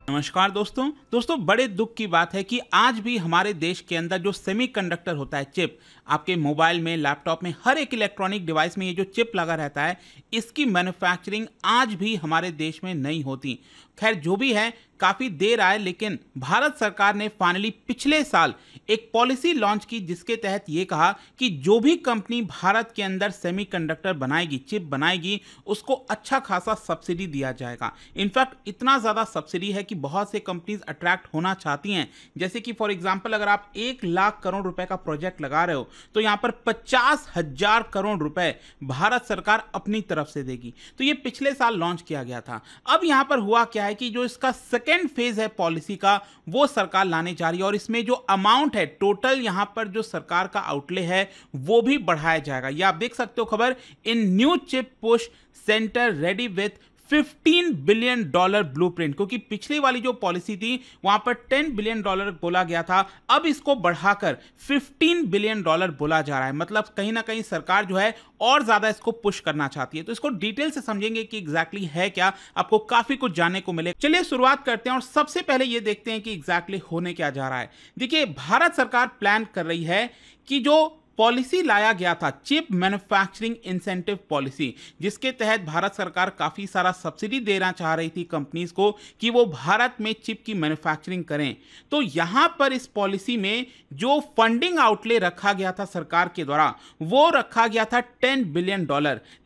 नमस्कार दोस्तों बड़े दुख की बात है कि आज भी हमारे देश के अंदर जो सेमीकंडक्टर होता है, चिप, आपके मोबाइल में, लैपटॉप में, हर एक इलेक्ट्रॉनिक डिवाइस में ये जो चिप लगा रहता है, इसकी मैन्युफैक्चरिंग आज भी हमारे देश में नहीं होती। खैर जो भी है, काफ़ी देर आए, लेकिन भारत सरकार ने फाइनली पिछले साल एक पॉलिसी लॉन्च की जिसके तहत ये कहा कि जो भी कंपनी भारत के अंदर सेमीकंडक्टर बनाएगी, चिप बनाएगी, उसको अच्छा खासा सब्सिडी दिया जाएगा। इनफैक्ट इतना ज़्यादा सब्सिडी है कि बहुत से कंपनीज अट्रैक्ट होना चाहती हैं। जैसे कि फॉर एग्जांपल अगर आप 1 लाख करोड़ रुपए का प्रोजेक्ट लगा रहे हो तो यहाँ पर 50,000 करोड़ रुपए भारत सरकार अपनी तरफ से देगी। तो ये पिछले साल लॉन्च किया गया था। अब यहाँ पर हुआ क्या है कि जो इसका सेकेंड फेज है पॉलिसी का, वो सरकार लाने जा रही है और इसमें जो अमाउंट है, टोटल यहाँ पर जो सरकार का आउटले है, वो भी बढ़ाया जाएगा। ये आप देख सकते हो खबर, in new chip push centre ready with $15 billion blueprint, क्योंकि पिछली वाली जो पॉलिसी थी वहां पर $10 बिलियन बोला गया था, अब इसको बढ़ाकर $15 बिलियन बोला जा रहा है। मतलब कहीं ना कहीं सरकार जो है और ज्यादा इसको पुश करना चाहती है। तो इसको डिटेल से समझेंगे कि एग्जैक्टली है क्या, आपको काफी कुछ जानने को मिले। चलिए शुरुआत करते हैं और सबसे पहले ये देखते हैं कि एग्जैक्टली होने क्या जा रहा है। देखिए, भारत सरकार प्लान कर रही है कि जो पॉलिसी लाया गया था, चिप मैन्युफैक्चरिंग इंसेंटिव पॉलिसी, जिसके तहत भारत सरकार काफ़ी सारा सब्सिडी देना चाह रही थी कंपनीज को कि वो भारत में चिप की मैन्युफैक्चरिंग करें। तो यहाँ पर इस पॉलिसी में जो फंडिंग आउटले रखा गया था सरकार के द्वारा, वो रखा गया था $10 बिलियन,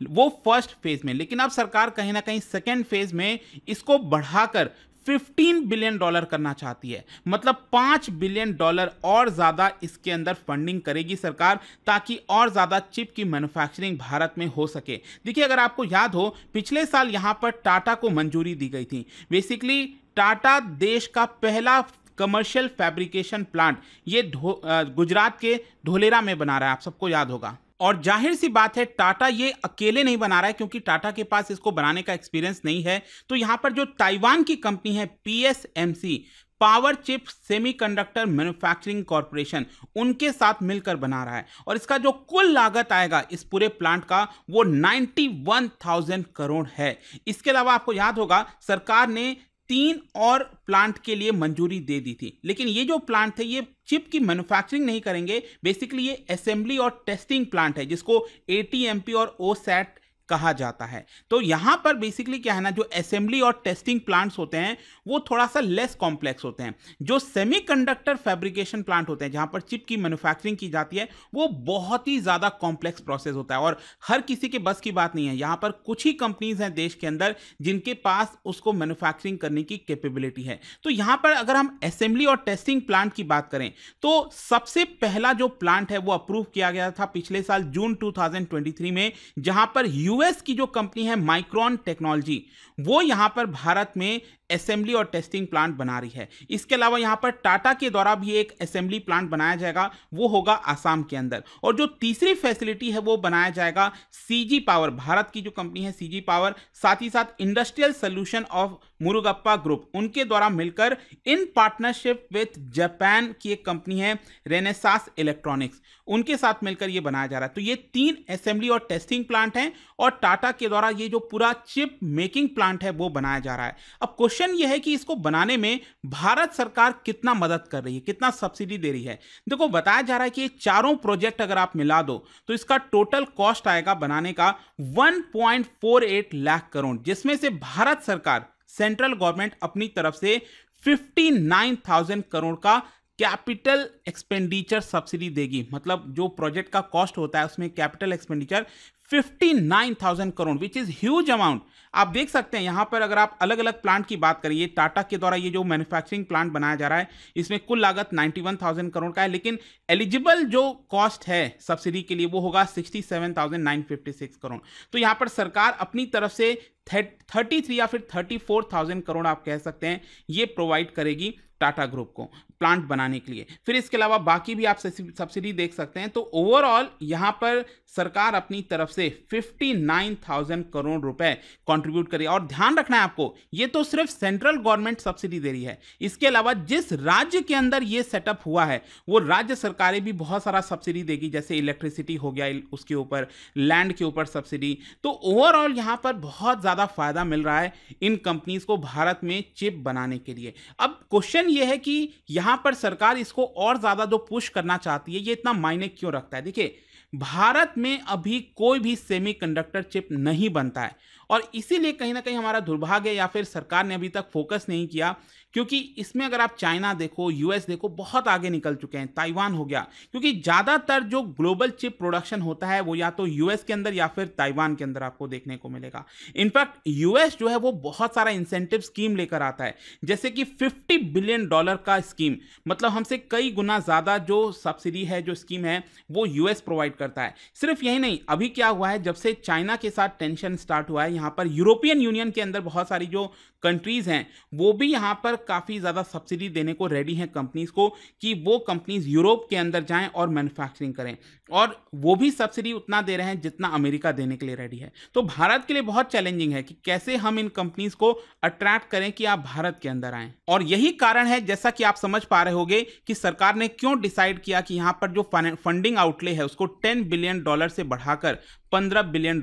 वो फर्स्ट फेज में। लेकिन अब सरकार कहीं ना कहीं सेकेंड फेज में इसको बढ़ाकर $15 बिलियन करना चाहती है। मतलब $5 बिलियन और ज्यादा इसके अंदर फंडिंग करेगी सरकार, ताकि और ज्यादा चिप की मैन्युफैक्चरिंग भारत में हो सके। देखिए, अगर आपको याद हो, पिछले साल यहां पर टाटा को मंजूरी दी गई थी। बेसिकली टाटा देश का पहला कमर्शियल फैब्रिकेशन प्लांट ये गुजरात के धोलेरा में बना रहा है, आप सबको याद होगा। और जाहिर सी बात है, टाटा ये अकेले नहीं बना रहा है, क्योंकि टाटा के पास इसको बनाने का एक्सपीरियंस नहीं है। तो यहां पर जो ताइवान की कंपनी है PSMC, power chip semiconductor manufacturing corporation, उनके साथ मिलकर बना रहा है। और इसका जो कुल लागत आएगा इस पूरे प्लांट का, वो 91,000 करोड़ है। इसके अलावा आपको याद होगा, सरकार ने 3 और प्लांट के लिए मंजूरी दे दी थी। लेकिन ये जो प्लांट थे, ये चिप की मैन्युफैक्चरिंग नहीं करेंगे। बेसिकली ये असेंबली और टेस्टिंग प्लांट है, जिसको ATMP और OSAT कहा जाता है। तो यहां पर बेसिकली क्या है ना, जो असेंबली और टेस्टिंग प्लांट्स होते हैं वो थोड़ा सा लेस कॉम्प्लेक्स होते हैं। जो सेमीकंडक्टर फैब्रिकेशन प्लांट होते हैं, जहां पर चिप की मैन्युफैक्चरिंग की जाती है, वो बहुत ही ज्यादा कॉम्प्लेक्स प्रोसेस होता है और हर किसी के बस की बात नहीं है। यहां पर कुछ ही कंपनीज हैं देश के अंदर जिनके पास उसको मैन्युफैक्चरिंग करने की कैपेबिलिटी है। तो यहां पर अगर हम असेंबली और टेस्टिंग प्लांट की बात करें, तो सबसे पहला जो प्लांट है वो अप्रूव किया गया था पिछले साल जून 2023 में, जहां पर यूएस की जो कंपनी है माइक्रोन टेक्नोलॉजी, वो यहां पर भारत में असेंबली और टेस्टिंग प्लांट बना रही है। इसके अलावा यहां पर टाटा के द्वारा भी एक असेंबली प्लांट बनाया जाएगा, वो होगा आसाम के अंदर। और जो तीसरी फैसिलिटी है वो बनाया जाएगा CG पावर, भारत की जो कंपनी है CG पावर, साथ ही साथ industrial solution of Murugappa group, उनके द्वारा मिलकर इन पार्टनरशिप विथ जापान की एक कंपनी है रेनेसास इलेक्ट्रॉनिक्स, उनके साथ मिलकर ये बनाया जा रहा है। तो ये 3 असेंबली और टेस्टिंग प्लांट हैं और टाटा के द्वारा ये जो पूरा चिप मेकिंग प्लांट है वो बनाया जा रहा है। अब क्वेश्चन ये है कि इसको बनाने में भारत सरकार कितना मदद कर रही है, कितना सब्सिडी दे रही है। देखो, बताया जा रहा है कि ये चारों प्रोजेक्ट अगर आप मिला दो तो इसका टोटल कॉस्ट आएगा बनाने का 1.48 लाख करोड़, जिसमें से भारत सरकार, सेंट्रल गवर्नमेंट अपनी तरफ से 59,000 करोड़ का कैपिटल एक्सपेंडिचर सब्सिडी देगी। मतलब जो प्रोजेक्ट का कॉस्ट होता है उसमें capital expenditure 59,000 crore, which is huge amount. आप देख सकते हैं यहां पर अगर आप अलग अलग प्लांट की बात करिए, टाटा के द्वारा ये जो मैन्युफैक्चरिंग प्लांट बनाया जा रहा है, इसमें कुल लागत 91,000 करोड़ का है, लेकिन एलिजिबल जो कॉस्ट है सब्सिडी के लिए वो होगा 67,956 करोड़। तो यहां पर सरकार अपनी तरफ से 33 या फिर 34,000 करोड़ आप कह सकते हैं ये प्रोवाइड करेगी टाटा ग्रुप को प्लांट बनाने के लिए। फिर इसके अलावा बाकी भी आप सब्सिडी देख सकते हैं। तो ओवरऑल यहां पर सरकार अपनी तरफ से 59,000 करोड़ रुपए कंट्रीब्यूट करी। और ध्यान रखना है आपको, ये तो सिर्फ सेंट्रल गवर्नमेंट सब्सिडी दे रही है। इसके अलावा जिस राज्य के अंदर ये सेटअप हुआ है वो राज्य सरकारें भी बहुत सारा सब्सिडी देगी, जैसे इलेक्ट्रिसिटी हो गया, उसके ऊपर लैंड के ऊपर सब्सिडी। तो ओवरऑल यहां पर बहुत ज़्यादा फायदा मिल रहा है इन कंपनीज को भारत में चिप बनाने के लिए। अब क्वेश्चन ये है कि यहाँ पर सरकार इसको और ज़्यादा जो पुश करना चाहती है, ये इतना मायने क्यों रखता है? देखिए, भारत में अभी कोई भी सेमीकंडक्टर चिप नहीं बनता है और इसीलिए कहीं ना कहीं हमारा दुर्भाग्य या फिर सरकार ने अभी तक फोकस नहीं किया, क्योंकि इसमें अगर आप चाइना देखो, यूएस देखो, बहुत आगे निकल चुके हैं, ताइवान हो गया, क्योंकि ज़्यादातर जो ग्लोबल चिप प्रोडक्शन होता है वो या तो यूएस के अंदर या फिर ताइवान के अंदर आपको देखने को मिलेगा। इनफैक्ट यूएस जो है वो बहुत सारा इंसेंटिव स्कीम लेकर आता है, जैसे कि $50 बिलियन का स्कीम, मतलब हमसे कई गुना ज़्यादा जो सब्सिडी है, जो स्कीम है, वो यूएस प्रोवाइड करता है। सिर्फ यही नहीं, अभी क्या हुआ है, जब से चाइना के साथ टेंशन स्टार्ट हुआ है, यहाँ पर यूरोपियन यूनियन के अंदर बहुत सारी जो कंट्रीज हैं वो भी यहाँ पर काफ़ी ज़्यादा सब्सिडी देने को रेडी हैं कंपनीज को, कि वो कंपनीज यूरोप के अंदर जाएं और मैन्युफैक्चरिंग करें, और वो भी सब्सिडी उतना दे रहे हैं जितना अमेरिका देने के लिए रेडी है। तो भारत के लिए बहुत चैलेंजिंग है कि कैसे हम इन कंपनीज को अट्रैक्ट करें कि आप भारत के अंदर आएं। और यही कारण है, जैसा कि आप समझ पा रहे होंगे, कि सरकार ने क्यों डिसाइड किया कि यहाँ पर जो फंडिंग आउटले है उसको $10 बिलियन से बढ़ाकर $15 बिलियन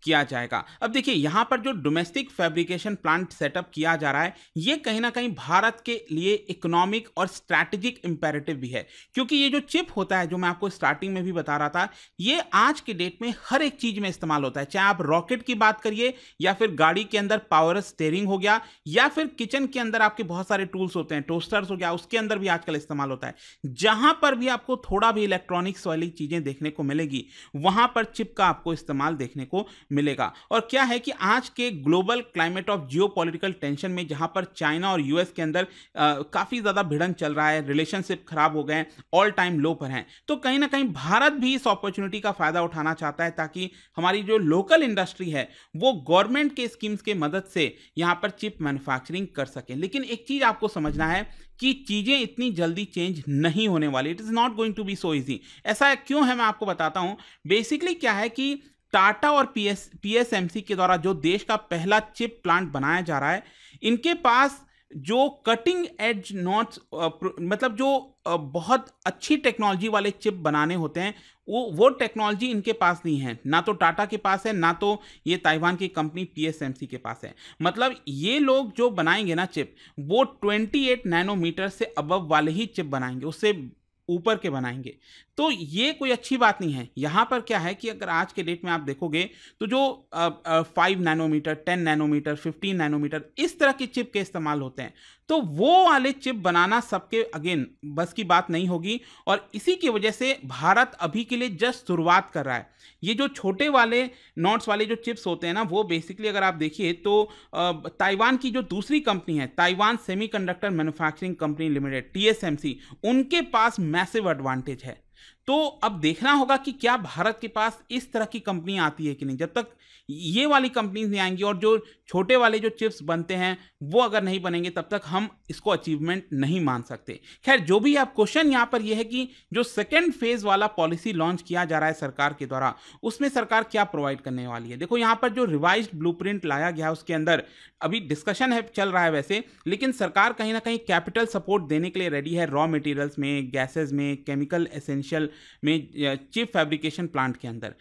किया जाएगा। अब देखिए, यहाँ पर जो डोमेस्टिक फैब्रिकेशन प्लांट सेटअप किया जा रहा है, ये कहीं ना कहीं भारत के लिए इकोनॉमिक और स्ट्रैटेजिक इंपेरेटिव भी है, क्योंकि ये जो चिप होता है, जो मैं आपको स्टार्टिंग में भी बता रहा था, ये आज के डेट में हर एक चीज में इस्तेमाल होता है। चाहे आप रॉकेट की बात करिए, या फिर गाड़ी के अंदर पावर स्टीयरिंग हो गया, या फिर किचन के अंदर आपके बहुत सारे टूल्स होते हैं, टोस्टर्स हो गया, उसके अंदर भी आजकल इस्तेमाल होता है। जहां पर भी आपको थोड़ा भी इलेक्ट्रॉनिक्स वाली चीजें देखने को मिलेगी, वहां पर चिप का को इस्तेमाल देखने को मिलेगा। और क्या है कि आज के global climate of geopolitical tension में, जहां पर चाइना और यूएस के अंदर काफी ज्यादा भिड़न चल रहा है, रिलेशनशिप खराब हो गए, ऑल टाइम लो पर हैं, तो कहीं ना कहीं भारत भी इस अपॉर्चुनिटी का फायदा उठाना चाहता है, ताकि हमारी जो लोकल इंडस्ट्री है वो गवर्नमेंट के स्कीम्स के मदद से यहां पर चिप मैन्युफैक्चरिंग कर सके। लेकिन एक चीज आपको समझना है कि चीजें इतनी जल्दी चेंज नहीं होने वाली। It is not going to be so easy. ऐसा क्यों है, मैं आपको बताता हूं। बेसिकली क्या है कि टाटा और पीएसएमसी के द्वारा जो देश का पहला चिप प्लांट बनाया जा रहा है, इनके पास जो कटिंग एज नॉट्स, मतलब जो बहुत अच्छी टेक्नोलॉजी वाले चिप बनाने होते हैं, वो टेक्नोलॉजी इनके पास नहीं है। ना तो टाटा के पास है, ना तो ये ताइवान की कंपनी पीएसएमसी के पास है। मतलब ये लोग जो बनाएंगे ना चिप, वो 28 नैनोमीटर से अबव वाले ही चिप बनाएंगे, उससे ऊपर के बनाएंगे। तो ये कोई अच्छी बात नहीं है। यहाँ पर क्या है कि अगर आज के डेट में आप देखोगे तो जो 5 नैनोमीटर, 10 नैनोमीटर, 15 नैनोमीटर, इस तरह की चिप के इस्तेमाल होते हैं, तो वो वाले चिप बनाना सबके अगेन बस की बात नहीं होगी। और इसी की वजह से भारत अभी के लिए जस्ट शुरुआत कर रहा है। ये जो छोटे वाले नॉट्स वाले जो चिप्स होते हैं ना, वो बेसिकली अगर आप देखिए तो ताइवान की जो दूसरी कंपनी है, Taiwan semiconductor manufacturing company limited, TSMC, उनके पास मैसिव एडवांटेज है। तो अब देखना होगा कि क्या भारत के पास इस तरह की कंपनी आती है कि नहीं। जब तक ये वाली कंपनीज नहीं आएंगी और जो छोटे वाले जो चिप्स बनते हैं वो अगर नहीं बनेंगे, तब तक हम इसको अचीवमेंट नहीं मान सकते। खैर, जो भी आप क्वेश्चन यहाँ पर यह है कि जो सेकेंड फेज वाला पॉलिसी लॉन्च किया जा रहा है सरकार के द्वारा, उसमें सरकार क्या प्रोवाइड करने वाली है। देखो, यहाँ पर जो रिवाइज्ड ब्लूप्रिंट लाया गया है उसके अंदर अभी डिस्कशन है, चल रहा है वैसे, लेकिन सरकार कहीं ना कहीं कैपिटल सपोर्ट देने के लिए रेडी है, रॉ मटेरियल्स में, गैसेज में, केमिकल एसेंशियल में, चिप फैब्रिकेशन प्लांट के अंदर।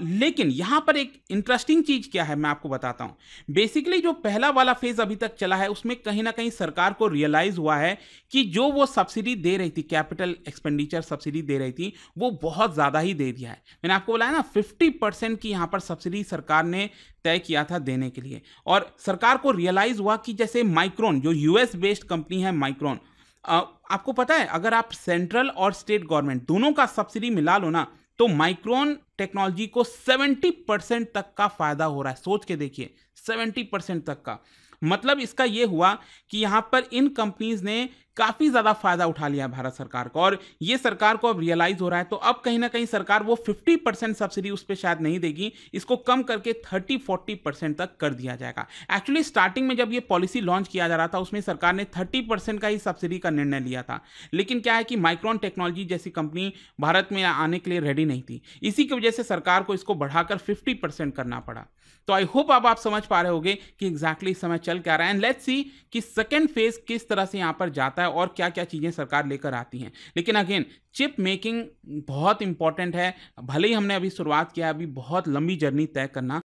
लेकिन यहाँ पर एक इंटरेस्टिंग चीज क्या है, मैं आपको बताता हूं। बेसिकली जो पहला वाला फेज अभी तक चला है, उसमें कहीं ना कहीं सरकार को रियलाइज हुआ है कि जो वो सब्सिडी दे रही थी, कैपिटल एक्सपेंडिचर सब्सिडी दे रही थी, वो बहुत ज्यादा ही दे दिया है। मैंने आपको बोला है ना, 50% की यहाँ पर सब्सिडी सरकार ने तय किया था देने के लिए। और सरकार को रियलाइज हुआ कि जैसे माइक्रोन, जो यूएस बेस्ड कंपनी है माइक्रोन, आपको पता है अगर आप सेंट्रल और स्टेट गवर्नमेंट दोनों का सब्सिडी मिला लो ना, तो माइक्रोन टेक्नोलॉजी को 70% तक का फायदा हो रहा है। सोच के देखिए, 70% तक का। मतलब इसका यह हुआ कि यहां पर इन कंपनीज ने काफी ज्यादा फायदा उठा लिया भारत सरकार को, और ये सरकार को अब रियलाइज हो रहा है। तो अब कहीं ना कहीं सरकार वो 50% सब्सिडी उस पर शायद नहीं देगी, इसको कम करके 30-40% तक कर दिया जाएगा। एक्चुअली स्टार्टिंग में जब ये पॉलिसी लॉन्च किया जा रहा था, उसमें सरकार ने 30% का ही सब्सिडी का निर्णय लिया था। लेकिन क्या है कि माइक्रोन टेक्नोलॉजी जैसी कंपनी भारत में आने के लिए रेडी नहीं थी, इसी की वजह से सरकार को इसको बढ़ाकर 50% करना पड़ा। तो आई होप अब आप समझ पा रहे होंगे कि एग्जैक्टली इस समय चल क्या रहा है। एंड लेट्स सी कि सेकेंड फेज किस तरह से यहां पर जाता है और क्या क्या चीजें सरकार लेकर आती हैं। लेकिन अगेन, चिप मेकिंग बहुत इंपॉर्टेंट है। भले ही हमने अभी शुरुआत किया है, अभी बहुत लंबी जर्नी तय करना